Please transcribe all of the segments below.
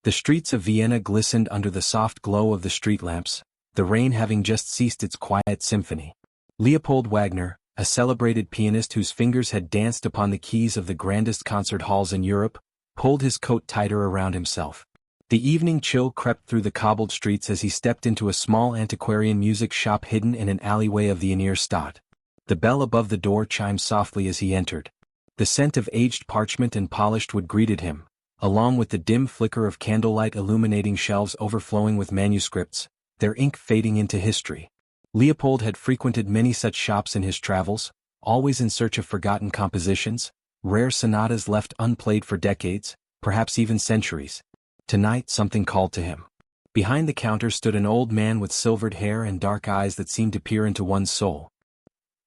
The streets of Vienna glistened under the soft glow of the street lamps, the rain having just ceased its quiet symphony. Leopold Wagner, a celebrated pianist whose fingers had danced upon the keys of the grandest concert halls in Europe, pulled his coat tighter around himself. The evening chill crept through the cobbled streets as he stepped into a small antiquarian music shop hidden in an alleyway of the Inner Stadt. The bell above the door chimed softly as he entered. The scent of aged parchment and polished wood greeted him, along with the dim flicker of candlelight illuminating shelves overflowing with manuscripts, their ink fading into history. Leopold had frequented many such shops in his travels, always in search of forgotten compositions, rare sonatas left unplayed for decades, perhaps even centuries. Tonight something called to him. Behind the counter stood an old man with silvered hair and dark eyes that seemed to peer into one's soul.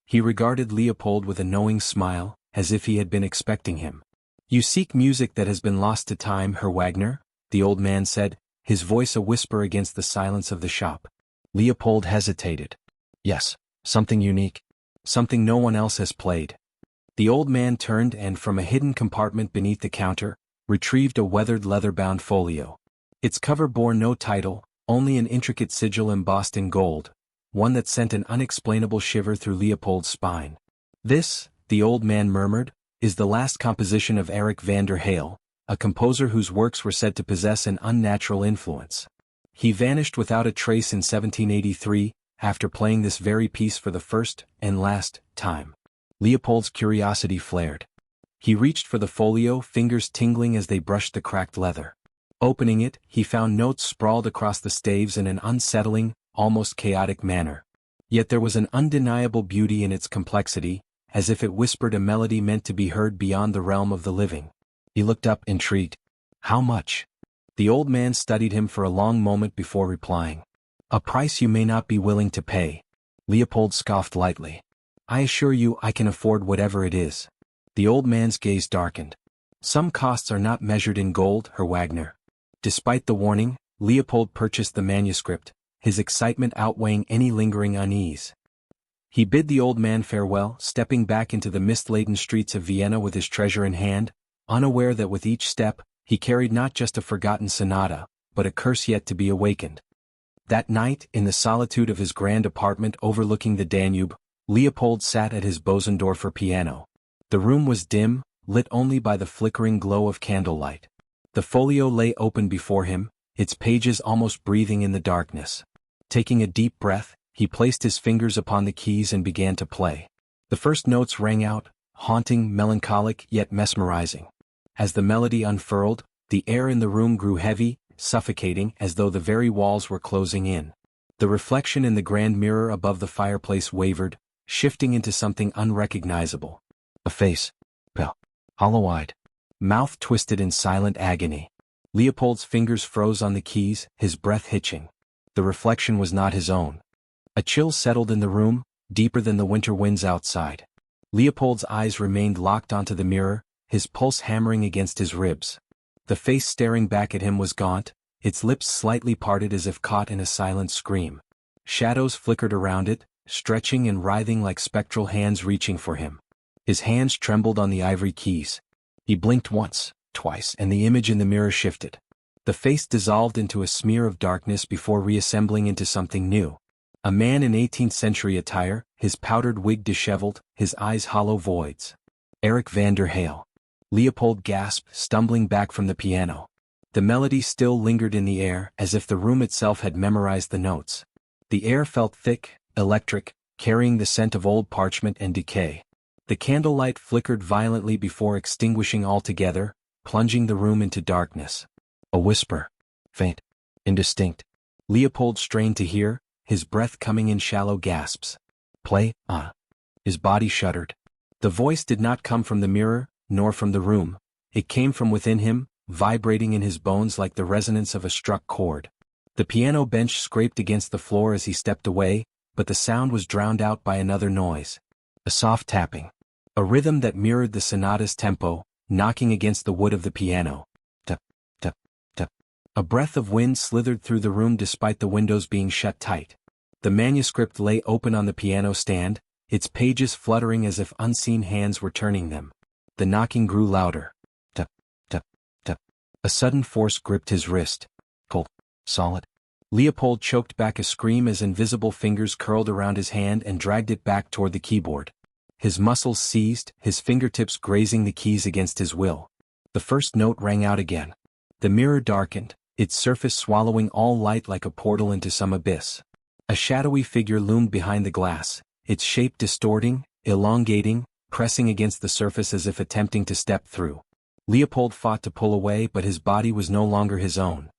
He regarded Leopold with a knowing smile, as if he had been expecting him. "You seek music that has been lost to time, Herr Wagner?" the old man said, his voice a whisper against the silence of the shop. Leopold hesitated. "Yes, something unique. Something no one else has played." The old man turned and from a hidden compartment beneath the counter, retrieved a weathered leather-bound folio. Its cover bore no title, only an intricate sigil embossed in gold, one that sent an unexplainable shiver through Leopold's spine. "This," the old man murmured, "is the last composition of Erik Van der Haal, a composer whose works were said to possess an unnatural influence. He vanished without a trace in 1783, after playing this very piece for the first and last time." Leopold's curiosity flared. He reached for the folio, fingers tingling as they brushed the cracked leather. Opening it, he found notes sprawled across the staves in an unsettling, almost chaotic manner. Yet there was an undeniable beauty in its complexity, as if it whispered a melody meant to be heard beyond the realm of the living. He looked up, intrigued. "How much?" The old man studied him for a long moment before replying. "A price you may not be willing to pay." Leopold scoffed lightly. "I assure you I can afford whatever it is." The old man's gaze darkened. "Some costs are not measured in gold, Herr Wagner." Despite the warning, Leopold purchased the manuscript, his excitement outweighing any lingering unease. He bid the old man farewell, stepping back into the mist-laden streets of Vienna with his treasure in hand, unaware that with each step, he carried not just a forgotten sonata, but a curse yet to be awakened. That night, in the solitude of his grand apartment overlooking the Danube, Leopold sat at his Bosendorfer piano. The room was dim, lit only by the flickering glow of candlelight. The folio lay open before him, its pages almost breathing in the darkness. Taking a deep breath, he placed his fingers upon the keys and began to play. The first notes rang out, haunting, melancholic, yet mesmerizing. As the melody unfurled, the air in the room grew heavy, suffocating, as though the very walls were closing in. The reflection in the grand mirror above the fireplace wavered, shifting into something unrecognizable. A face, pale, hollow-eyed, mouth twisted in silent agony. Leopold's fingers froze on the keys, his breath hitching. The reflection was not his own. A chill settled in the room, deeper than the winter winds outside. Leopold's eyes remained locked onto the mirror, his pulse hammering against his ribs. The face staring back at him was gaunt, its lips slightly parted as if caught in a silent scream. Shadows flickered around it, stretching and writhing like spectral hands reaching for him. His hands trembled on the ivory keys. He blinked once, twice, and the image in the mirror shifted. The face dissolved into a smear of darkness before reassembling into something new. A man in 18th-century attire, his powdered wig disheveled, his eyes hollow voids. Erik Van der Haal. Leopold gasped, stumbling back from the piano. The melody still lingered in the air, as if the room itself had memorized the notes. The air felt thick, electric, carrying the scent of old parchment and decay. The candlelight flickered violently before extinguishing altogether, plunging the room into darkness. A whisper. Faint. Indistinct. Leopold strained to hear, his breath coming in shallow gasps. "Play, His body shuddered. The voice did not come from the mirror, nor from the room. It came from within him, vibrating in his bones like the resonance of a struck chord. The piano bench scraped against the floor as he stepped away, but the sound was drowned out by another noise. A soft tapping. A rhythm that mirrored the sonata's tempo, knocking against the wood of the piano. Tap, tap, tap. A breath of wind slithered through the room despite the windows being shut tight. The manuscript lay open on the piano stand, its pages fluttering as if unseen hands were turning them. The knocking grew louder. Tap, tap, tap. A sudden force gripped his wrist. Cold. Solid. Leopold choked back a scream as invisible fingers curled around his hand and dragged it back toward the keyboard. His muscles seized, his fingertips grazing the keys against his will. The first note rang out again. The mirror darkened, its surface swallowing all light like a portal into some abyss. A shadowy figure loomed behind the glass, its shape distorting, elongating, pressing against the surface as if attempting to step through. Leopold fought to pull away, but his body was no longer his own.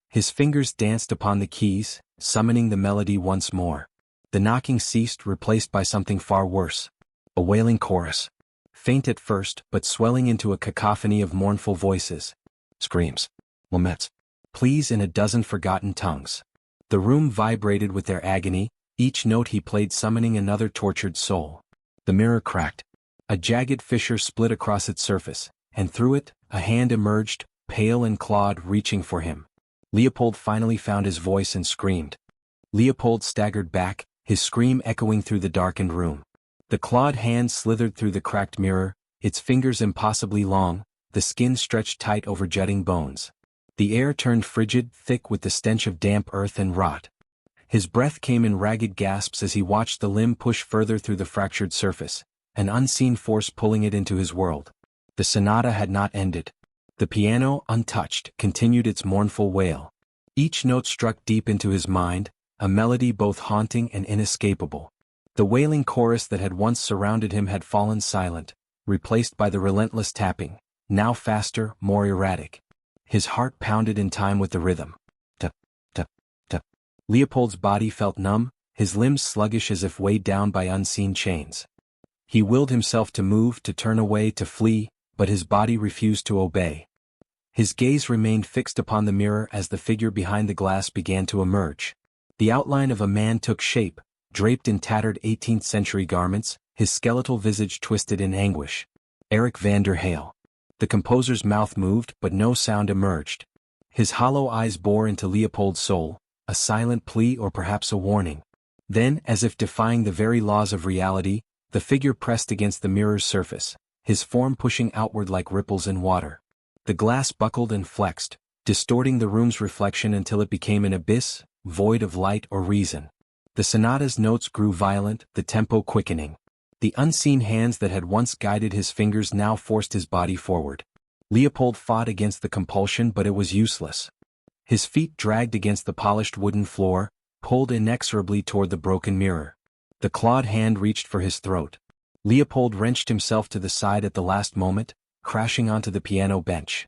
His fingers danced upon the keys, summoning the melody once more. The knocking ceased, replaced by something far worse. A wailing chorus. Faint at first, but swelling into a cacophony of mournful voices. Screams. Laments. Pleas in a dozen forgotten tongues. The room vibrated with their agony, each note he played summoning another tortured soul. The mirror cracked. A jagged fissure split across its surface, and through it, a hand emerged, pale and clawed, reaching for him. Leopold finally found his voice and screamed. Leopold staggered back, his scream echoing through the darkened room. The clawed hand slithered through the cracked mirror, its fingers impossibly long, the skin stretched tight over jutting bones. The air turned frigid, thick with the stench of damp earth and rot. His breath came in ragged gasps as he watched the limb push further through the fractured surface, an unseen force pulling it into his world. The sonata had not ended. The piano, untouched, continued its mournful wail. Each note struck deep into his mind, a melody both haunting and inescapable. The wailing chorus that had once surrounded him had fallen silent, replaced by the relentless tapping, now faster, more erratic. His heart pounded in time with the rhythm. Tup, tup, tup. Leopold's body felt numb, his limbs sluggish as if weighed down by unseen chains. He willed himself to move, to turn away, to flee, but his body refused to obey. His gaze remained fixed upon the mirror as the figure behind the glass began to emerge. The outline of a man took shape, draped in tattered 18th-century garments, his skeletal visage twisted in anguish. Erik Van der Haal. The composer's mouth moved, but no sound emerged. His hollow eyes bore into Leopold's soul, a silent plea or perhaps a warning. Then, as if defying the very laws of reality, the figure pressed against the mirror's surface, his form pushing outward like ripples in water. The glass buckled and flexed, distorting the room's reflection until it became an abyss, void of light or reason. The sonata's notes grew violent, the tempo quickening. The unseen hands that had once guided his fingers now forced his body forward. Leopold fought against the compulsion, but it was useless. His feet dragged against the polished wooden floor, pulled inexorably toward the broken mirror. The clawed hand reached for his throat. Leopold wrenched himself to the side at the last moment, crashing onto the piano bench.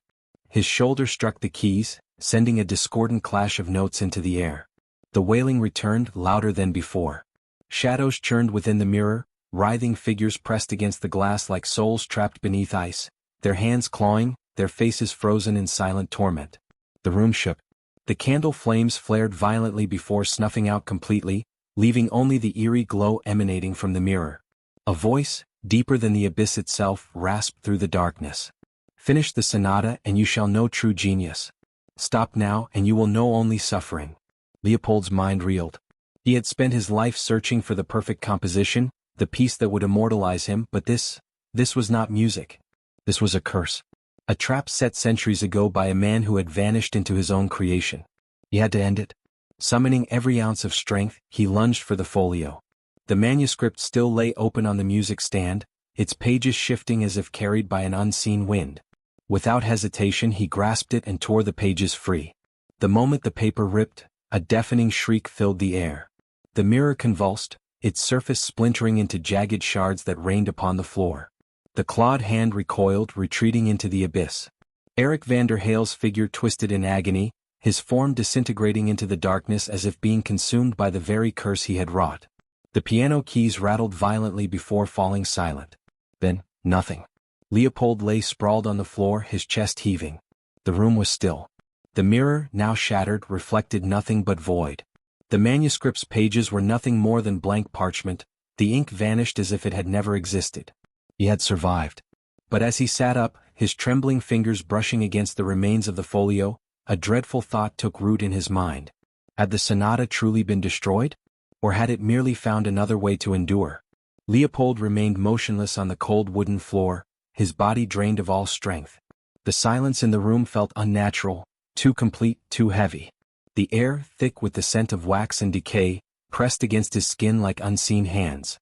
His shoulder struck the keys, sending a discordant clash of notes into the air. The wailing returned, louder than before. Shadows churned within the mirror, writhing figures pressed against the glass like souls trapped beneath ice, their hands clawing, their faces frozen in silent torment. The room shook. The candle flames flared violently before snuffing out completely, leaving only the eerie glow emanating from the mirror. A voice, deeper than the abyss itself, rasped through the darkness. Finish the sonata and you shall know true genius. Stop now and you will know only suffering. Leopold's mind reeled. He had spent his life searching for the perfect composition, the piece that would immortalize him, but this was not music. This was a curse. A trap set centuries ago by a man who had vanished into his own creation. He had to end it. Summoning every ounce of strength, he lunged for the folio. The manuscript still lay open on the music stand, its pages shifting as if carried by an unseen wind. Without hesitation he grasped it and tore the pages free. The moment the paper ripped, a deafening shriek filled the air. The mirror convulsed, its surface splintering into jagged shards that rained upon the floor. The clawed hand recoiled, retreating into the abyss. Erik Van der Haal's figure twisted in agony, his form disintegrating into the darkness as if being consumed by the very curse he had wrought. The piano keys rattled violently before falling silent. Then, nothing. Leopold lay sprawled on the floor, his chest heaving. The room was still. The mirror, now shattered, reflected nothing but void. The manuscript's pages were nothing more than blank parchment, the ink vanished as if it had never existed. He had survived. But as he sat up, his trembling fingers brushing against the remains of the folio, a dreadful thought took root in his mind. Had the sonata truly been destroyed? Or had it merely found another way to endure? Leopold remained motionless on the cold wooden floor, his body drained of all strength. The silence in the room felt unnatural, too complete, too heavy. The air, thick with the scent of wax and decay, pressed against his skin like unseen hands.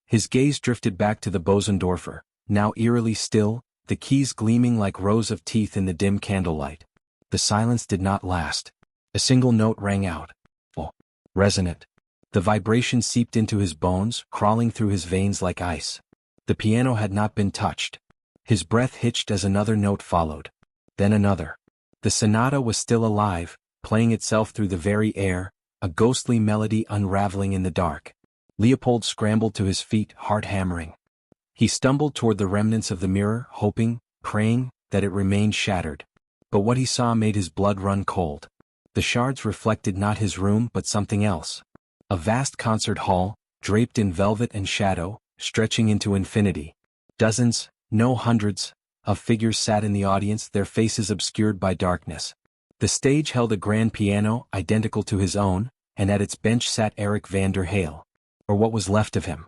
His gaze drifted back to the Bosendorfer, now eerily still, the keys gleaming like rows of teeth in the dim candlelight. The silence did not last. A single note rang out. Oh, resonant. The vibration seeped into his bones, crawling through his veins like ice. The piano had not been touched. His breath hitched as another note followed. Then another. The sonata was still alive, playing itself through the very air, a ghostly melody unraveling in the dark. Leopold scrambled to his feet, heart hammering. He stumbled toward the remnants of the mirror, hoping, praying, that it remained shattered. But what he saw made his blood run cold. The shards reflected not his room but something else. A vast concert hall, draped in velvet and shadow, stretching into infinity. Dozens, no hundreds, of figures sat in the audience, their faces obscured by darkness. The stage held a grand piano, identical to his own, and at its bench sat Erik Van der Haal, or what was left of him.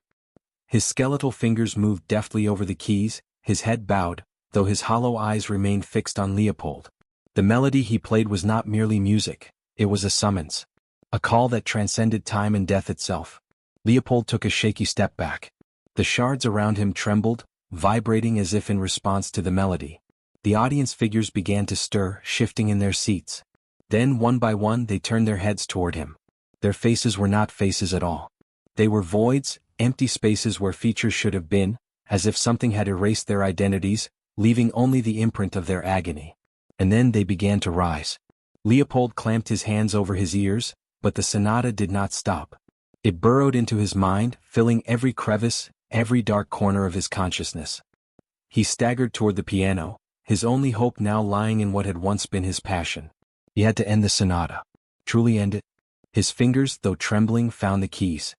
His skeletal fingers moved deftly over the keys, his head bowed, though his hollow eyes remained fixed on Leopold. The melody he played was not merely music, it was a summons. A call that transcended time and death itself. Leopold took a shaky step back. The shards around him trembled, vibrating as if in response to the melody. The audience figures began to stir, shifting in their seats. Then one by one they turned their heads toward him. Their faces were not faces at all. They were voids, empty spaces where features should have been, as if something had erased their identities, leaving only the imprint of their agony. And then they began to rise. Leopold clamped his hands over his ears, but the sonata did not stop. It burrowed into his mind, filling every crevice, every dark corner of his consciousness. He staggered toward the piano, his only hope now lying in what had once been his passion. He had to end the sonata. Truly end it. His fingers, though trembling, found the keys.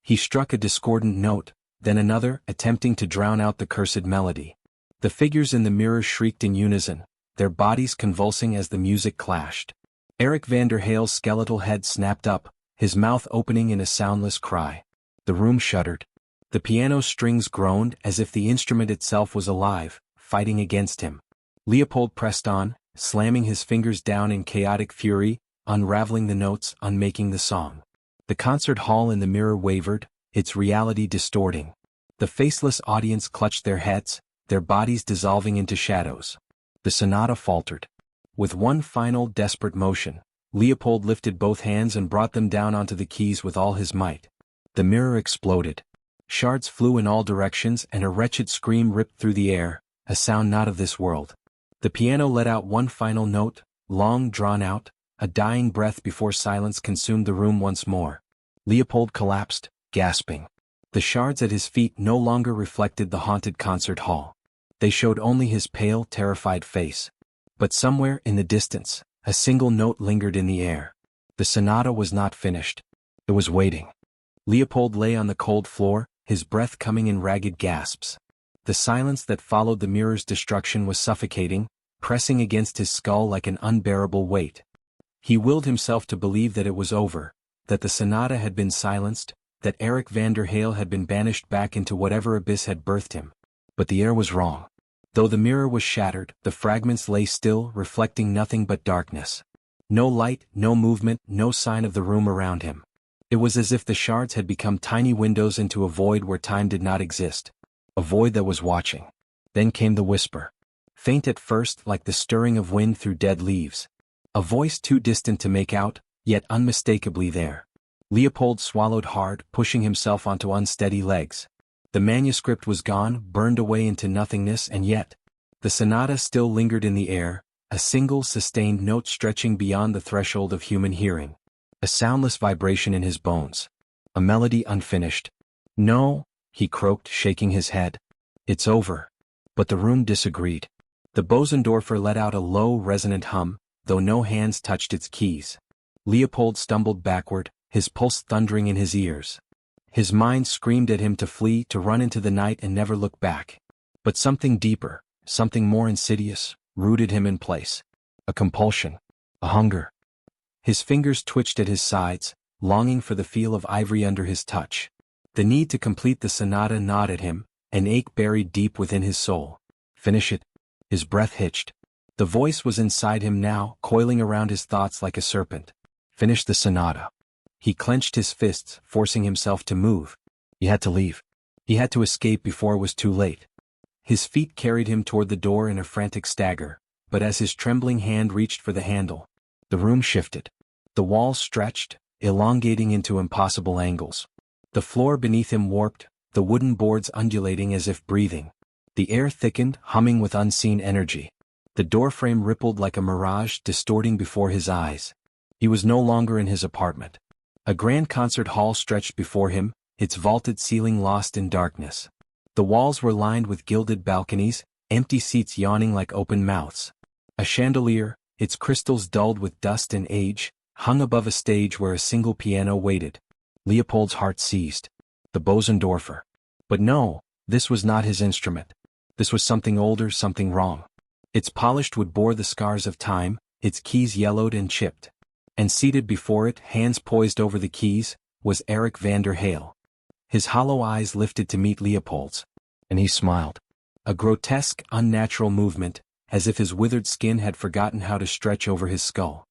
He struck a discordant note, then another, attempting to drown out the cursed melody. The figures in the mirror shrieked in unison, their bodies convulsing as the music clashed. Erik Van der Haal's skeletal head snapped up, his mouth opening in a soundless cry. The room shuddered. The piano strings groaned as if the instrument itself was alive, fighting against him. Leopold pressed on, slamming his fingers down in chaotic fury, unraveling the notes, unmaking the song. The concert hall in the mirror wavered, its reality distorting. The faceless audience clutched their heads, their bodies dissolving into shadows. The sonata faltered. With one final desperate motion, Leopold lifted both hands and brought them down onto the keys with all his might. The mirror exploded. Shards flew in all directions and a wretched scream ripped through the air, a sound not of this world. The piano let out one final note, long drawn out, a dying breath before silence consumed the room once more. Leopold collapsed, gasping. The shards at his feet no longer reflected the haunted concert hall. They showed only his pale, terrified face. But somewhere in the distance, a single note lingered in the air. The sonata was not finished. It was waiting. Leopold lay on the cold floor, his breath coming in ragged gasps. The silence that followed the mirror's destruction was suffocating, pressing against his skull like an unbearable weight. He willed himself to believe that it was over, that the sonata had been silenced, that Erik Van der Haal had been banished back into whatever abyss had birthed him. But the air was wrong. Though the mirror was shattered, the fragments lay still, reflecting nothing but darkness. No light, no movement, no sign of the room around him. It was as if the shards had become tiny windows into a void where time did not exist. A void that was watching. Then came the whisper. Faint at first, like the stirring of wind through dead leaves. A voice too distant to make out, yet unmistakably there. Leopold swallowed hard, pushing himself onto unsteady legs. The manuscript was gone, burned away into nothingness, and yet, the sonata still lingered in the air, a single sustained note stretching beyond the threshold of human hearing. A soundless vibration in his bones. A melody unfinished. No, he croaked, shaking his head. It's over. But the room disagreed. The Bosendorfer let out a low, resonant hum, though no hands touched its keys. Leopold stumbled backward, his pulse thundering in his ears. His mind screamed at him to flee, to run into the night and never look back. But something deeper, something more insidious, rooted him in place. A compulsion. A hunger. His fingers twitched at his sides, longing for the feel of ivory under his touch. The need to complete the sonata gnawed at him, an ache buried deep within his soul. Finish it. His breath hitched. The voice was inside him now, coiling around his thoughts like a serpent. Finish the sonata. He clenched his fists, forcing himself to move. He had to leave. He had to escape before it was too late. His feet carried him toward the door in a frantic stagger, but as his trembling hand reached for the handle, the room shifted. The walls stretched, elongating into impossible angles. The floor beneath him warped, the wooden boards undulating as if breathing. The air thickened, humming with unseen energy. The doorframe rippled like a mirage, distorting before his eyes. He was no longer in his apartment. A grand concert hall stretched before him, its vaulted ceiling lost in darkness. The walls were lined with gilded balconies, empty seats yawning like open mouths. A chandelier, its crystals dulled with dust and age, hung above a stage where a single piano waited. Leopold's heart seized. The Bosendorfer. But no, this was not his instrument. This was something older, something wrong. Its polished wood bore the scars of time, its keys yellowed and chipped. And seated before it, hands poised over the keys, was Erik Van der Haal. His hollow eyes lifted to meet Leopold's, and he smiled. A grotesque, unnatural movement, as if his withered skin had forgotten how to stretch over his skull.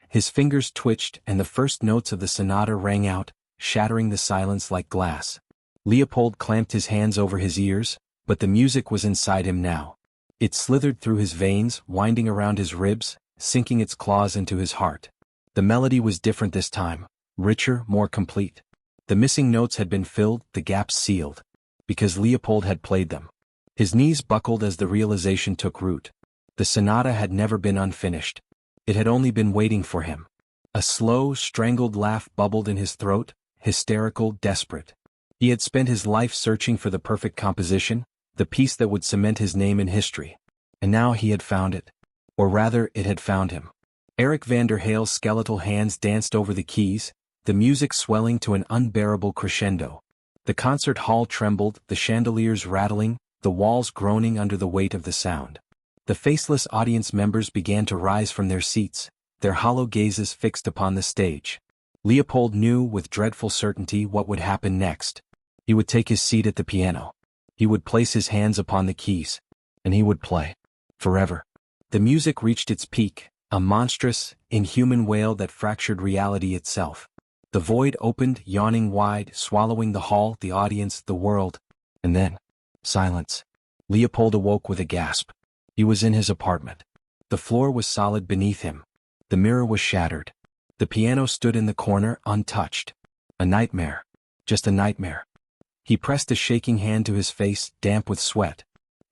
His fingers twitched and the first notes of the sonata rang out, shattering the silence like glass. Leopold clamped his hands over his ears, but the music was inside him now. It slithered through his veins, winding around his ribs, sinking its claws into his heart. The melody was different this time, richer, more complete. The missing notes had been filled, the gaps sealed. Because Leopold had played them. His knees buckled as the realization took root. The sonata had never been unfinished. It had only been waiting for him. A slow, strangled laugh bubbled in his throat, hysterical, desperate. He had spent his life searching for the perfect composition, the piece that would cement his name in history. And now he had found it. Or rather, it had found him. Erik Van der Haal's skeletal hands danced over the keys, the music swelling to an unbearable crescendo. The concert hall trembled, the chandeliers rattling, the walls groaning under the weight of the sound. The faceless audience members began to rise from their seats, their hollow gazes fixed upon the stage. Leopold knew with dreadful certainty what would happen next. He would take his seat at the piano. He would place his hands upon the keys. And he would play. Forever. The music reached its peak, a monstrous, inhuman wail that fractured reality itself. The void opened, yawning wide, swallowing the hall, the audience, the world. And then, silence. Leopold awoke with a gasp. He was in his apartment. The floor was solid beneath him. The mirror was shattered. The piano stood in the corner, untouched. A nightmare. Just a nightmare. He pressed a shaking hand to his face, damp with sweat.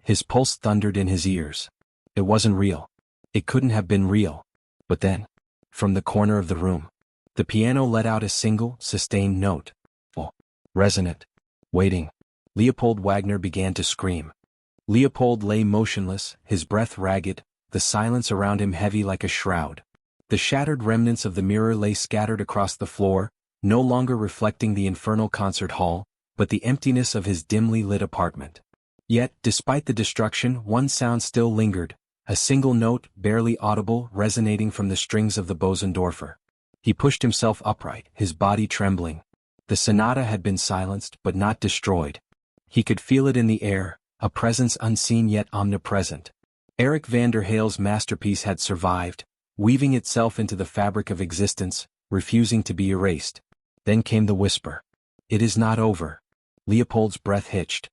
His pulse thundered in his ears. It wasn't real. It couldn't have been real. But then, from the corner of the room, the piano let out a single, sustained note. Full. Resonant. Waiting. Leopold Wagner began to scream. Leopold lay motionless, his breath ragged, the silence around him heavy like a shroud. The shattered remnants of the mirror lay scattered across the floor, no longer reflecting the infernal concert hall, but the emptiness of his dimly lit apartment. Yet, despite the destruction, one sound still lingered, a single note, barely audible, resonating from the strings of the Bosendorfer. He pushed himself upright, his body trembling. The sonata had been silenced, but not destroyed. He could feel it in the air, a presence unseen yet omnipresent. Erik Van der Haal's masterpiece had survived, weaving itself into the fabric of existence, refusing to be erased. Then came the whisper. It is not over. Leopold's breath hitched.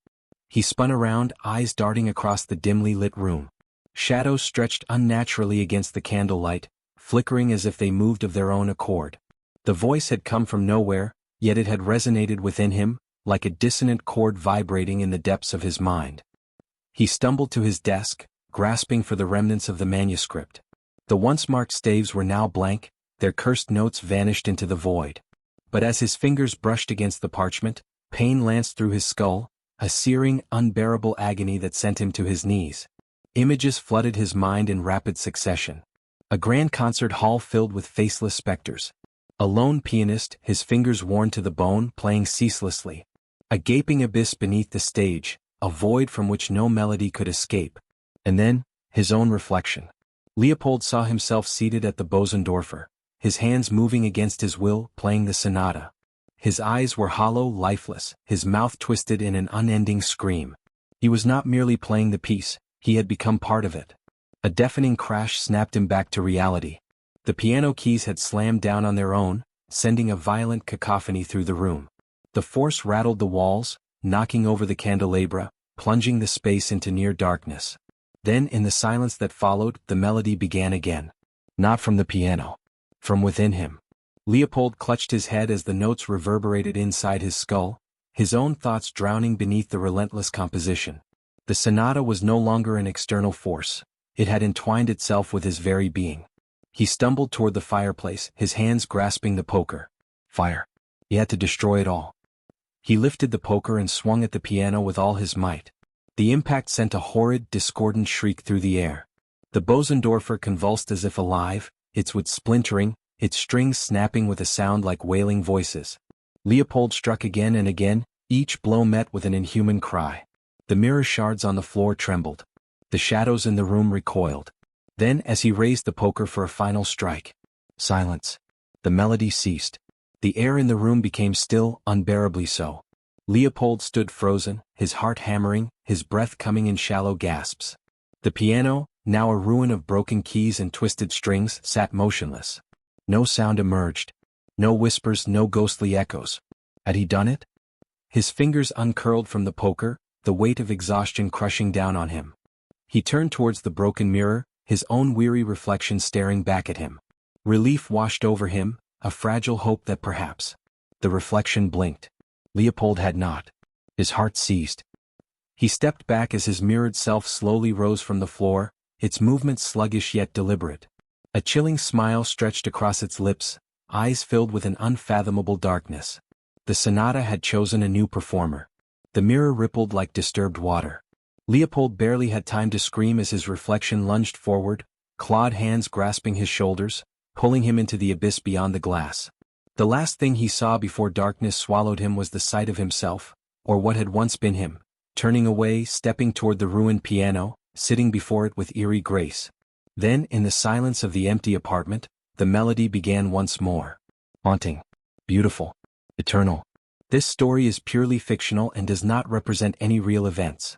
He spun around, eyes darting across the dimly lit room. Shadows stretched unnaturally against the candlelight, flickering as if they moved of their own accord. The voice had come from nowhere, yet it had resonated within him, like a dissonant chord vibrating in the depths of his mind. He stumbled to his desk, grasping for the remnants of the manuscript. The once marked staves were now blank, their cursed notes vanished into the void. But as his fingers brushed against the parchment, pain lanced through his skull, a searing, unbearable agony that sent him to his knees. Images flooded his mind in rapid succession. A grand concert hall filled with faceless specters. A lone pianist, his fingers worn to the bone, playing ceaselessly. A gaping abyss beneath the stage, a void from which no melody could escape. And then, his own reflection. Leopold saw himself seated at the Bosendorfer, his hands moving against his will, playing the sonata. His eyes were hollow, lifeless, his mouth twisted in an unending scream. He was not merely playing the piece, he had become part of it. A deafening crash snapped him back to reality. The piano keys had slammed down on their own, sending a violent cacophony through the room. The force rattled the walls, knocking over the candelabra, plunging the space into near darkness. Then in the silence that followed, the melody began again. Not from the piano. From within him. Leopold clutched his head as the notes reverberated inside his skull, his own thoughts drowning beneath the relentless composition. The sonata was no longer an external force, it had entwined itself with his very being. He stumbled toward the fireplace, his hands grasping the poker. Fire. He had to destroy it all. He lifted the poker and swung at the piano with all his might. The impact sent a horrid, discordant shriek through the air. The Bosendorfer convulsed as if alive, its wood splintering, its strings snapping with a sound like wailing voices. Leopold struck again and again, each blow met with an inhuman cry. The mirror shards on the floor trembled. The shadows in the room recoiled. Then, as he raised the poker for a final strike, silence. The melody ceased. The air in the room became still, unbearably so. Leopold stood frozen, his heart hammering, his breath coming in shallow gasps. The piano, now a ruin of broken keys and twisted strings, sat motionless. No sound emerged. No whispers, no ghostly echoes. Had he done it? His fingers uncurled from the poker, the weight of exhaustion crushing down on him. He turned towards the broken mirror, his own weary reflection staring back at him. Relief washed over him, a fragile hope that perhaps. The reflection blinked. Leopold had not. His heart seized. He stepped back as his mirrored self slowly rose from the floor, its movements sluggish yet deliberate. A chilling smile stretched across its lips, eyes filled with an unfathomable darkness. The sonata had chosen a new performer. The mirror rippled like disturbed water. Leopold barely had time to scream as his reflection lunged forward, clawed hands grasping his shoulders, pulling him into the abyss beyond the glass. The last thing he saw before darkness swallowed him was the sight of himself, or what had once been him, turning away, stepping toward the ruined piano, sitting before it with eerie grace. Then, in the silence of the empty apartment, the melody began once more. Haunting. Beautiful. Eternal. This story is purely fictional and does not represent any real events.